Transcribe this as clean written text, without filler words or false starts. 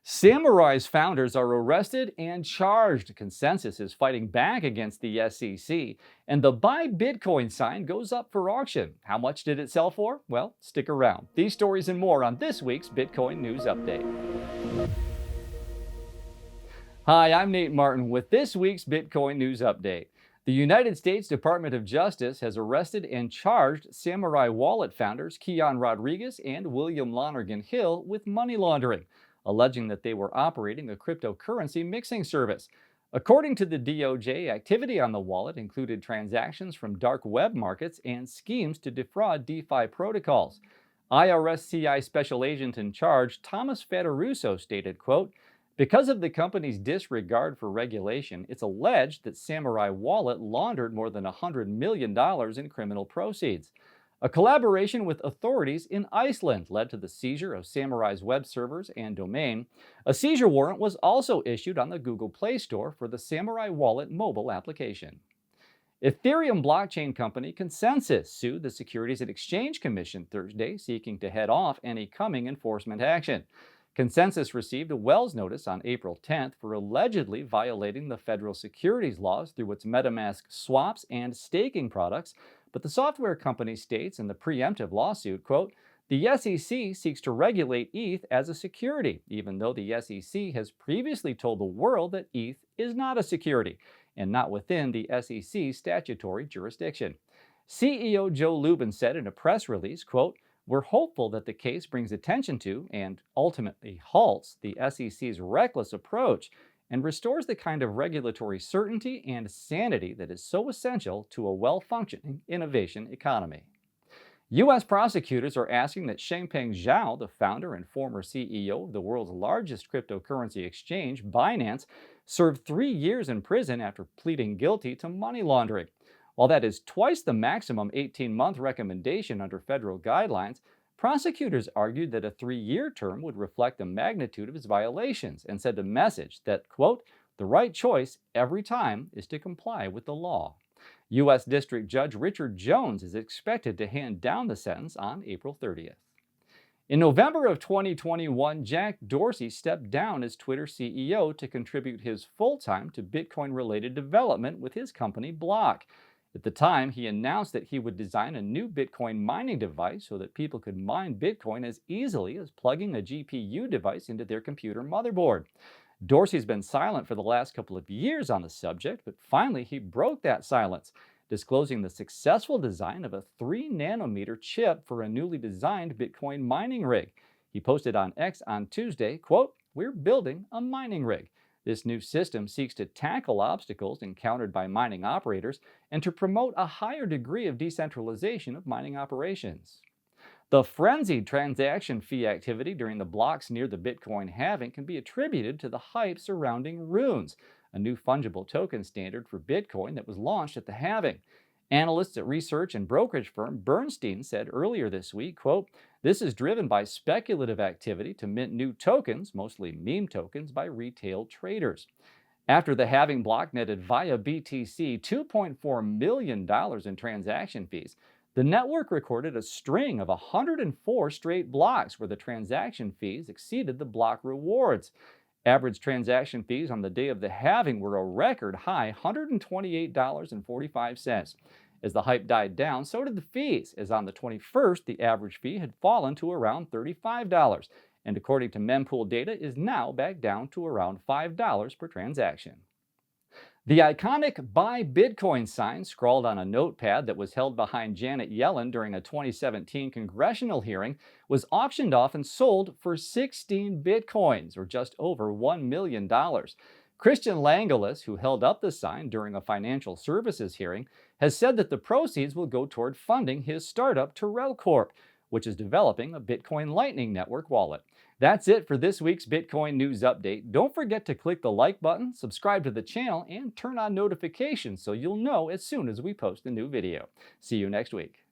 Samourai's founders are arrested and charged. Consensys is fighting back against the SEC, and the Buy Bitcoin sign goes up for auction. How much did it sell for? Well, stick around. These stories and more on this week's Bitcoin News Update. Hi, I'm Nate Martin with this week's Bitcoin News Update. The United States Department of Justice has arrested and charged Samourai Wallet founders Kian Rodriguez and William Lonergan Hill with money laundering, alleging that they were operating a cryptocurrency mixing service. According to the DOJ, activity on the wallet included transactions from dark web markets and schemes to defraud DeFi protocols. IRS CI Special Agent in Charge Thomas Federuso stated, quote, "Because of the company's disregard for regulation, it's alleged that Samourai Wallet laundered more than $100 million in criminal proceeds. A collaboration with authorities in Iceland led to the seizure of Samourai's web servers and domain. A seizure warrant was also issued on the Google Play Store for the Samourai Wallet mobile application." Ethereum blockchain company Consensys sued the Securities and Exchange Commission Thursday, seeking to head off any coming enforcement action. Consensys received a Wells notice on April 10th for allegedly violating the federal securities laws through its MetaMask swaps and staking products, but the software company states in the preemptive lawsuit, quote, "The SEC seeks to regulate ETH as a security, even though the SEC has previously told the world that ETH is not a security and not within the SEC's statutory jurisdiction." CEO Joe Lubin said in a press release, quote, "We're hopeful that the case brings attention to and ultimately halts the SEC's reckless approach and restores the kind of regulatory certainty and sanity that is so essential to a well-functioning innovation economy." U.S. prosecutors are asking that Changpeng Zhao, the founder and former CEO of the world's largest cryptocurrency exchange, Binance, serve 3 years in prison after pleading guilty to money laundering. While that is twice the maximum 18-month recommendation under federal guidelines, prosecutors argued that a 3-year term would reflect the magnitude of his violations and sent a message that, quote, "The right choice every time is to comply with the law." U.S. District Judge Richard Jones is expected to hand down the sentence on April 30th. In November of 2021, Jack Dorsey stepped down as Twitter CEO to contribute his full time to Bitcoin-related development with his company Block. At the time, he announced that he would design a new Bitcoin mining device so that people could mine Bitcoin as easily as plugging a GPU device into their computer motherboard. Dorsey's been silent for the last couple of years on the subject, but finally he broke that silence, disclosing the successful design of a 3-nanometer chip for a newly designed Bitcoin mining rig. He posted on X on Tuesday, quote, "We're building a mining rig. This new system seeks to tackle obstacles encountered by mining operators and to promote a higher degree of decentralization of mining operations." The frenzied transaction fee activity during the blocks near the Bitcoin halving can be attributed to the hype surrounding Runes, a new fungible token standard for Bitcoin that was launched at the halving. Analysts at research and brokerage firm Bernstein said earlier this week, quote, "This is driven by speculative activity to mint new tokens, mostly meme tokens, by retail traders." After the halving block netted via BTC $2.4 million in transaction fees, the network recorded a string of 104 straight blocks where the transaction fees exceeded the block rewards. Average transaction fees on the day of the halving were a record high $128.45. As the hype died down, so did the fees, as on the 21st, the average fee had fallen to around $35, and according to mempool data, is now back down to around $5 per transaction. The iconic Buy Bitcoin sign scrawled on a notepad that was held behind Janet Yellen during a 2017 congressional hearing was auctioned off and sold for 16 Bitcoins, or just over $1 million. Christian Langeles, who held up the sign during a financial services hearing, has said that the proceeds will go toward funding his startup Terrell Corp, which is developing a Bitcoin Lightning Network wallet. That's it for this week's Bitcoin News Update. Don't forget to click the like button, subscribe to the channel, and turn on notifications so you'll know as soon as we post a new video. See you next week.